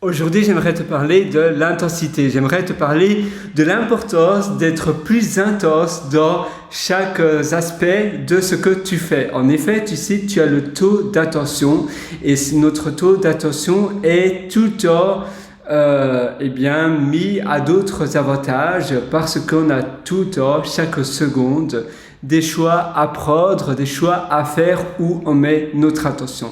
Aujourd'hui, j'aimerais te parler de l'intensité. J'aimerais te parler de l'importance d'être plus intense dans chaque aspect de ce que tu fais. En effet, tu sais, tu as le taux d'attention et notre taux d'attention est tout le temps mis à d'autres avantages parce qu'on a tout le temps, chaque seconde, des choix à prendre, des choix à faire où on met notre attention.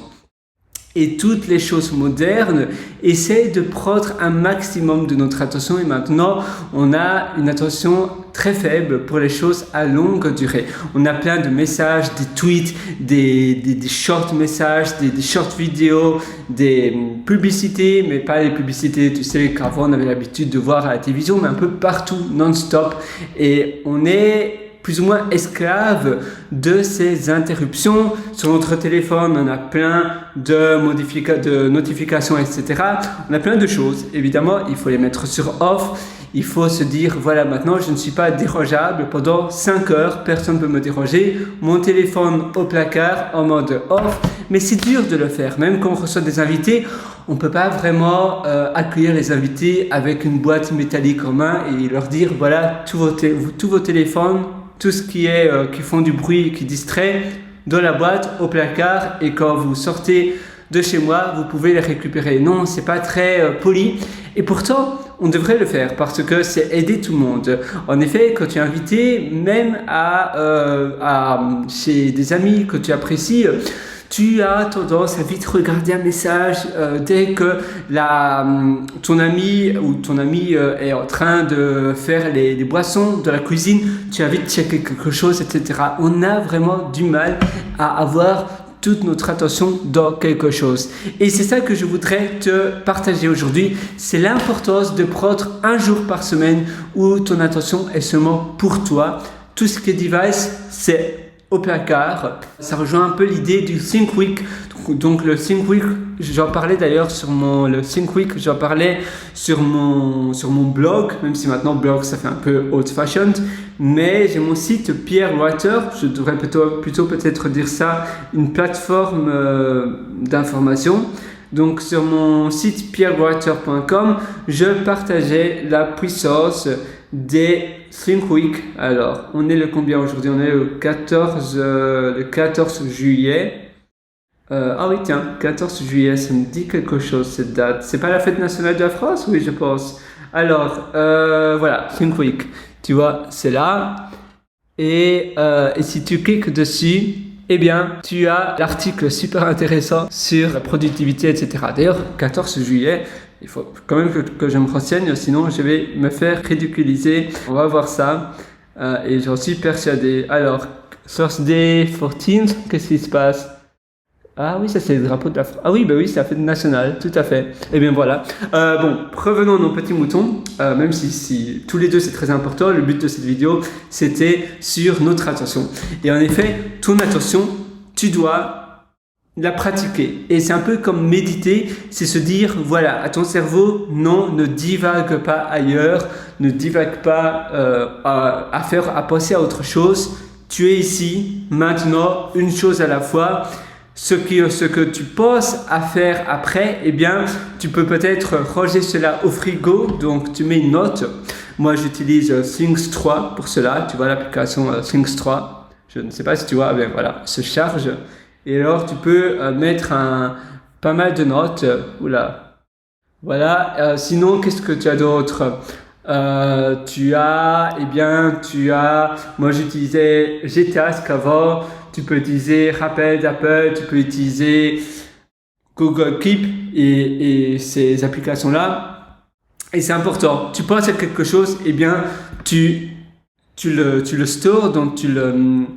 Et toutes les choses modernes essayent de prendre un maximum de notre attention et maintenant on a une attention très faible pour les choses à longue durée. On a plein de messages, des tweets, des short messages, des short vidéos, des publicités, mais pas les publicités, tu sais qu'avant on avait l'habitude de voir à la télévision, mais un peu partout, non-stop. Et on est plus ou moins esclave de ces interruptions. Sur notre téléphone, on a plein de notifications, etc. On a plein de choses. Évidemment, il faut les mettre sur off. Il faut se dire, voilà, maintenant, je ne suis pas dérangeable. Pendant 5 heures, personne ne peut me déranger. Mon téléphone au placard en mode off. Mais c'est dur de le faire. Même quand on reçoit des invités, on ne peut pas vraiment accueillir les invités avec une boîte métallique en main et leur dire, voilà, tous vos téléphones, tout ce qui font du bruit, qui distrait, dans la boîte, au placard, et quand vous sortez de chez moi, vous pouvez les récupérer. Non, c'est pas très poli. Et pourtant, on devrait le faire parce que c'est aider tout le monde. En effet, quand tu es invité, même chez des amis que tu apprécies, tu as tendance à vite regarder un message dès que ton ami ou ton amie est en train de faire les boissons de la cuisine, tu as vite checké quelque chose, etc. On a vraiment du mal à avoir toute notre attention dans quelque chose. Et c'est ça que je voudrais te partager aujourd'hui. C'est l'importance de prendre un jour par semaine où ton attention est seulement pour toi. Tout ce qui est device, c'est au placard. Ça rejoint un peu l'idée du Think Week. Donc le Think Week, j'en parlais d'ailleurs sur mon blog, même si maintenant blog ça fait un peu old fashioned, mais j'ai mon site Pierre Writer, je devrais plutôt peut-être dire ça, une plateforme d'information. Donc sur mon site pierrewriter.com, je partageais la puissance des Think Week. Alors, on est le combien aujourd'hui? On est le 14 juillet. Ah oui, tiens, 14 juillet, ça me dit quelque chose cette date. C'est pas la fête nationale de la France? Oui, je pense. Alors, voilà, Think Week. Tu vois, c'est là. Et si tu cliques dessus, eh bien, tu as l'article super intéressant sur la productivité, etc. D'ailleurs, 14 juillet, il faut quand même que je me renseigne, sinon je vais me faire ridiculiser. On va voir ça et j'en suis persuadé. Alors, Thursday 14th, qu'est-ce qui se passe? Ah oui, ça c'est le drapeau de la France. Ah oui, bah oui, c'est la fête nationale, tout à fait. Et bien voilà. Bon, revenons à nos petits moutons. Même si tous les deux c'est très important, le but de cette vidéo c'était sur notre attention. Et en effet, ton attention, tu dois la pratiquer. Et c'est un peu comme méditer, c'est se dire, voilà, à ton cerveau, non, ne divague pas ailleurs, ne divague pas à penser à autre chose. Tu es ici, maintenant, une chose à la fois. Ce que tu penses à faire après, eh bien, tu peux peut-être ranger cela au frigo. Donc, tu mets une note. Moi, j'utilise Things 3 pour cela. Tu vois l'application Things 3. Je ne sais pas si tu vois. Ben voilà, se charge. Et alors, tu peux mettre pas mal de notes. Oula. Voilà. Sinon, qu'est-ce que tu as d'autre? Moi, j'utilisais Gtask avant. Tu peux utiliser Rappel d'Apple, tu peux utiliser Google Keep et ces applications-là. Et c'est important. Tu penses à quelque chose, eh bien, tu le stores, donc tu le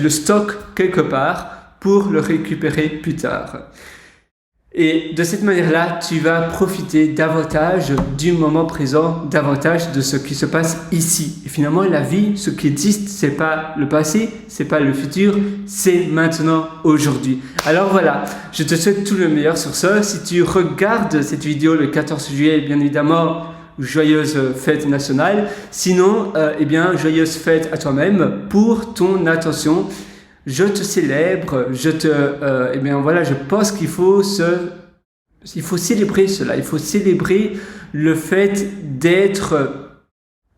stockes quelque part pour le récupérer plus tard. Et de cette manière-là, tu vas profiter davantage du moment présent, davantage de ce qui se passe ici. Et finalement, la vie, ce qui existe, c'est pas le passé, c'est pas le futur, c'est maintenant, aujourd'hui. Alors voilà, je te souhaite tout le meilleur sur ça. Si tu regardes cette vidéo le 14 juillet, bien évidemment, joyeuse fête nationale. Sinon, joyeuse fête à toi-même pour ton attention. je te célèbre, eh bien voilà, je pense qu'il faut célébrer cela, il faut célébrer le fait d'être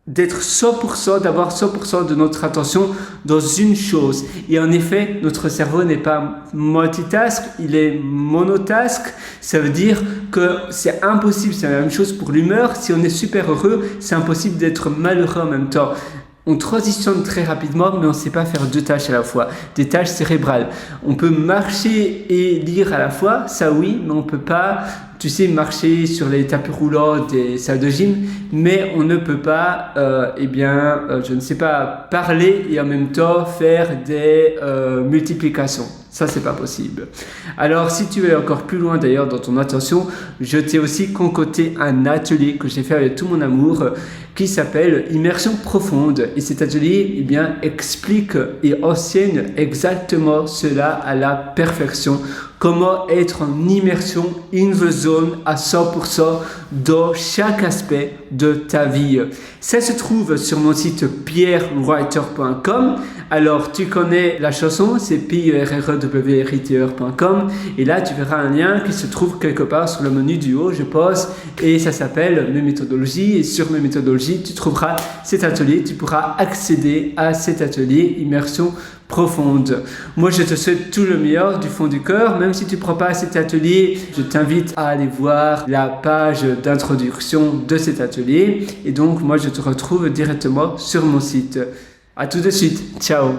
100%, d'avoir 100% de notre attention dans une chose. Et en effet, notre cerveau n'est pas multitask, il est monotask. Ça veut dire que c'est impossible, c'est la même chose pour l'humeur. Si on est super heureux, c'est impossible d'être malheureux en même temps. On transitionne très rapidement, mais on ne sait pas faire deux tâches à la fois, des tâches cérébrales. On peut marcher et lire à la fois, ça oui, mais on ne peut pas, tu sais, marcher sur les tapis roulants des salles de gym, mais on ne peut pas, je ne sais pas, parler et en même temps faire des multiplications. Ça, c'est pas possible. Alors, si tu veux encore plus loin d'ailleurs dans ton attention, je t'ai aussi concocté un atelier que j'ai fait avec tout mon amour qui s'appelle Immersion profonde. Et cet atelier, eh bien, explique et enseigne exactement cela à la perfection. Comment être en immersion in the zone à 100% dans chaque aspect de ta vie. Ça se trouve sur mon site pierrewriter.com. Alors, tu connais la chanson, c'est pierrewriter.com. Et là, tu verras un lien qui se trouve quelque part sur le menu du haut, je pense. Et ça s'appelle Mes méthodologies. Et sur Mes méthodologies, tu trouveras cet atelier. Tu pourras accéder à cet atelier immersion profonde. Moi, je te souhaite tout le meilleur du fond du cœur. Même si tu ne prends pas cet atelier, je t'invite à aller voir la page d'introduction de cet atelier. Et donc, moi, je te retrouve directement sur mon site. À tout de suite. Ciao.